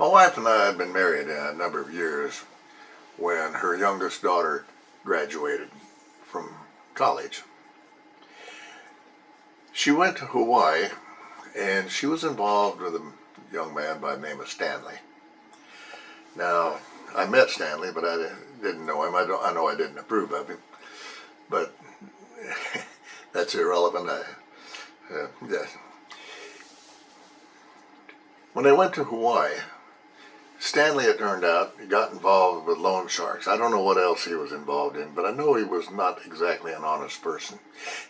My wife and I had been married a number of years when her youngest daughter graduated from college. She went to Hawaii and she was involved with a young man by the name of Stanley. Now, I met Stanley, but I didn't know him. I know I didn't approve of him, but that's irrelevant. Yeah. When they went to Hawaii, Stanley, it turned out, he got involved with loan sharks. I don't know what else he was involved in, but I know he was not exactly an honest person.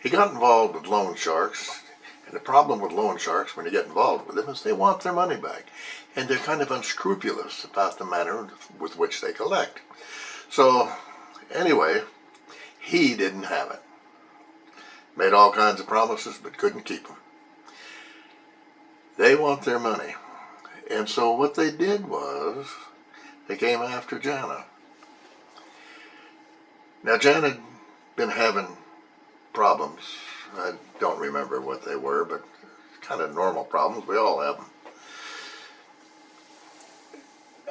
He got involved with loan sharks, and the problem with loan sharks when you get involved with them is they want their money back. And they're kind of unscrupulous about the manner with which they collect. So, anyway, he didn't have it. Made all kinds of promises, but couldn't keep them. They want their money. And so what they did was, they came after Jana. Now, Jana had been having problems. I don't remember what they were, but kind of normal problems. We all have them.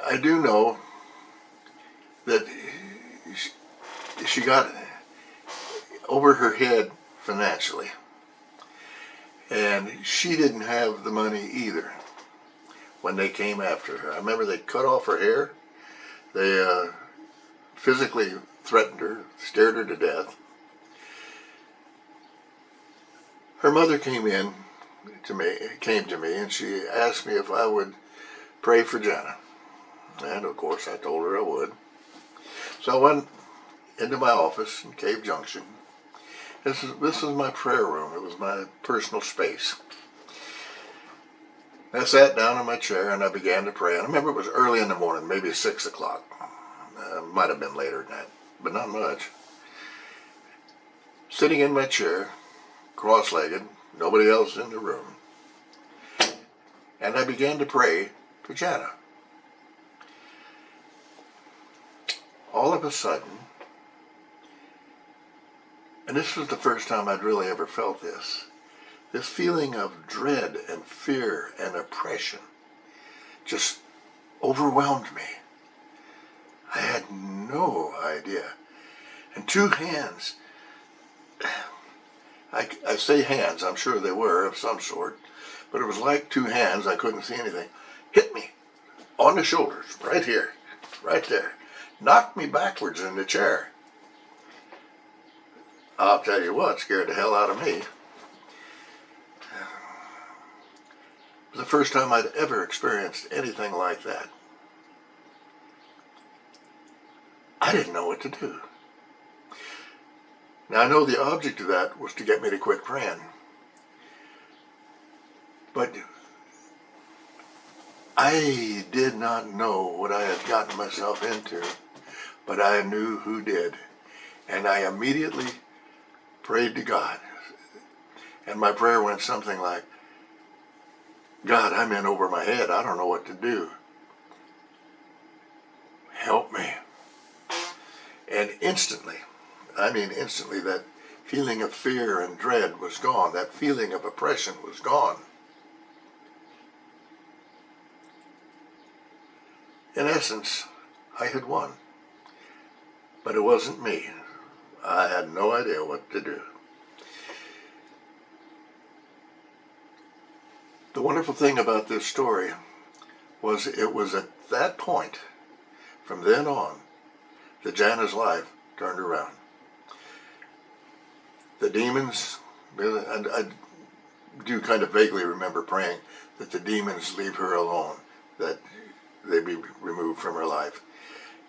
I do know that she got over her head financially. And she didn't have the money either when they came after her. I remember they cut off her hair. They physically threatened her, scared her to death. Her mother came to me, and she asked me if I would pray for Jana. And of course I told her I would. So I went into my office in Cave Junction. This was my prayer room. It was my personal space. I sat down in my chair and I began to pray. I remember it was early in the morning, maybe 6 o'clock. Might have been later than that, but not much. Sitting in my chair, cross-legged, nobody else in the room. And I began to pray for Jana. All of a sudden, and this was the first time I'd really ever felt this feeling of dread and fear and oppression just overwhelmed me. I had no idea. And two hands, I say hands, I'm sure they were of some sort, but it was like two hands, I couldn't see anything, hit me on the shoulders, right here, right there. Knocked me backwards in the chair. I'll tell you what, scared the hell out of me. It was the first time I'd ever experienced anything like that. I didn't know what to do. Now I know the object of that was to get me to quit praying. But I did not know what I had gotten myself into, but I knew who did. And I immediately prayed to God. And my prayer went something like, God, I'm in over my head. I don't know what to do. Help me. And instantly, that feeling of fear and dread was gone. That feeling of oppression was gone. In essence, I had won. But it wasn't me. I had no idea what to do. The wonderful thing about this story was it was at that point, from then on, that Jana's life turned around. The demons, and I do kind of vaguely remember praying that the demons leave her alone, that they be removed from her life.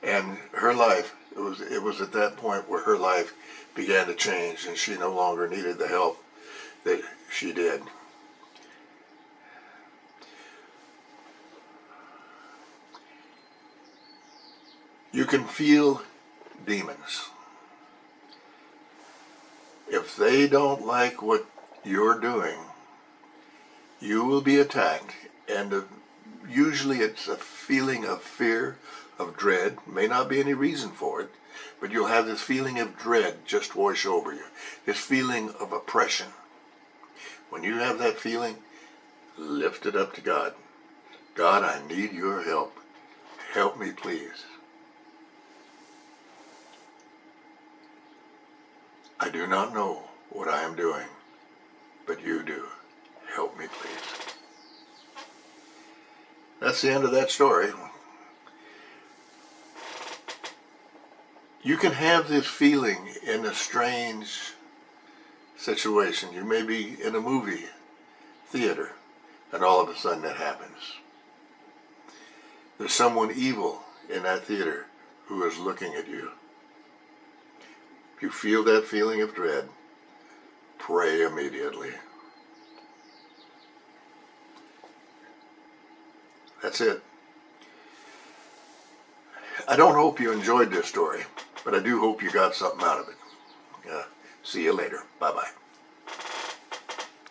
And her life, it was at that point where her life began to change and she no longer needed the help that she did. You can feel demons. If they don't like what you're doing, you will be attacked, and usually it's a feeling of fear, of dread. May not be any reason for it, but you'll have this feeling of dread just wash over you, this feeling of oppression. When you have that feeling, lift it up to God. God, I need your help. Help me, please. I do not know what I am doing, but you do. Help me, please. That's the end of that story. You can have this feeling in a strange situation. You may be in a movie theater, and all of a sudden it happens. There's someone evil in that theater who is looking at you. If you feel that feeling of dread, pray immediately. That's it. I don't hope you enjoyed this story, but I do hope you got something out of it. See you later. Bye-bye.